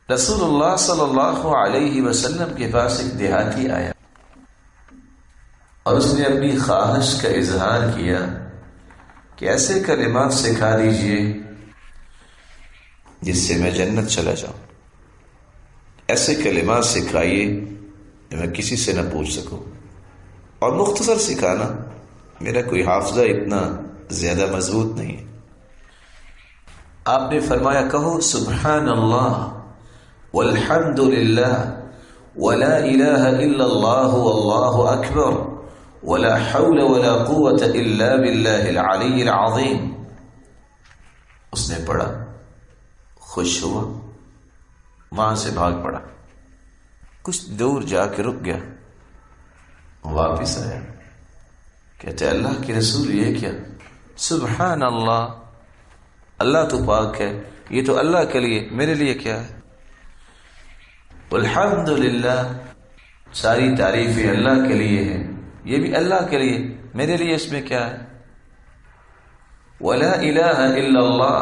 رسول اللہ صلی اللہ علیہ وسلم کے پاس ایک دیہاتی آیا اور اس نے اپنی خواہش کا اظہار کیا کہ ایسے کلمات سکھا دیجئے جس سے میں جنت چلا جاؤں، ایسے کلمات سکھائیے کہ میں کسی سے نہ پوچھ سکوں، اور مختصر سکھانا، میرا کوئی حافظہ اتنا زیادہ مضبوط نہیں ہے۔ آپ نے فرمایا کہو سبحان اللہ والحمد للہ ولا الہ الا اللہ واللہ اکبر ولا حول ولا قوة الا باللہ العلی العظیم۔ اس نے پڑھا، خوش ہوا، وہاں سے بھاگ پڑا، کچھ دور جا کے رک گیا، واپس آیا، کہتے اللہ کے رسول یہ کیا؟ سبحان اللہ، اللہ تو پاک ہے، یہ تو اللہ کے لیے، میرے لیے کیا ہے؟ والحمد للہ، ساری تعریفیں اللہ کے لیے ہیں، یہ بھی اللہ کے لیے، میرے لیے اس میں کیا ہے؟ ولا الہ الا اللہ،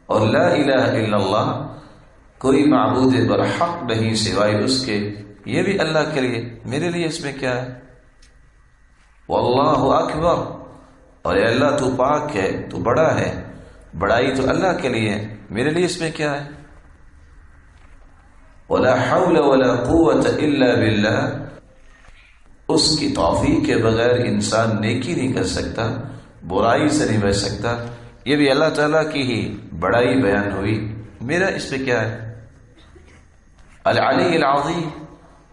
اور لا الہ الا اللہ، کوئی معبود برحق نہیں سوائے اس کے، یہ بھی اللہ کے لیے، میرے لیے اس میں کیا ہے؟ واللہ اکبر، اور اے اللہ تو پاک ہے، تو بڑا ہے، بڑائی تو اللہ کے لیے ہے، میرے لیے اس میں کیا ہے؟ ولا حول ولا قوة الا باللہ، اس کی توفیق کے بغیر انسان نیکی نہیں کر سکتا، برائی سے نہیں بچ سکتا، یہ بھی اللہ تعالیٰ کی ہی بڑائی بیان ہوئی، میرا اس پہ کیا ہے؟ العلی العظیم،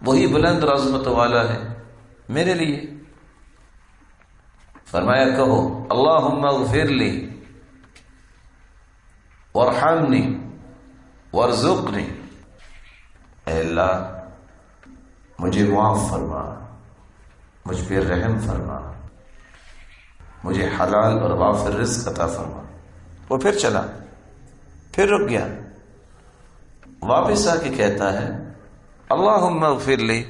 وہی بلند عظمت والا ہے، میرے لیے۔ فرمایا کہو اللہم اغفر لی وارحمنی وارزقنی، اے اللہ مجھے معاف فرما، مجھ پہ رحم فرما، مجھے حلال اور وافر رزق عطا فرما۔ وہ پھر چلا، پھر رک گیا، واپس آ کے کہتا ہے اللہم اغفر لی،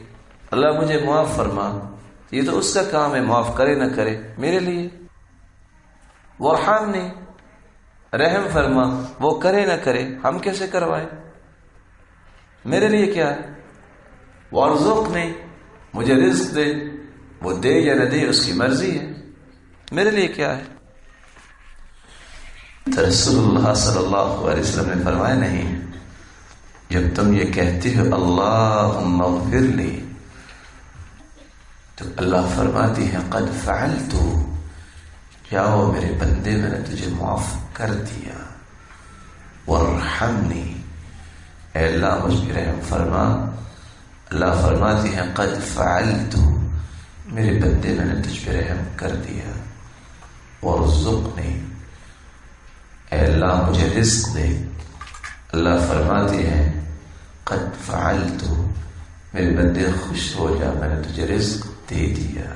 اللہ مجھے معاف فرما، یہ تو اس کا کام ہے، معاف کرے نہ کرے، میرے لیے۔ وارحمنی، رحم فرما، وہ کرے نہ کرے، ہم کیسے کروائیں، میرے لیے کیا ہے؟ وارزقنی، مجھے رزق دے، وہ دے یا نہ دے اس کی مرضی ہے، میرے لیے کیا ہے؟ تو رسول اللہ صلی اللہ علیہ وسلم نے فرمایا نہیں، جب تم یہ کہتے ہو اللہم اغفر لی، تو اللہ فرماتی ہے قد فعلت، جاؤ میرے بندے، میں نے تجھے معاف کر دیا۔ وارحمنی، اے اللہ مجھ پہ رحم فرما، اللہ فرماتی ہے قد فعلت، میرے بندے میں نے تجھ پہ رحم کر دیا۔ وارزقنی، اے اللہ مجھے رزق دے، اللہ فرماتی ہے قد فعلت، میرے بندے خوش ہو جا، میں نے تجھے رزق دے دیا۔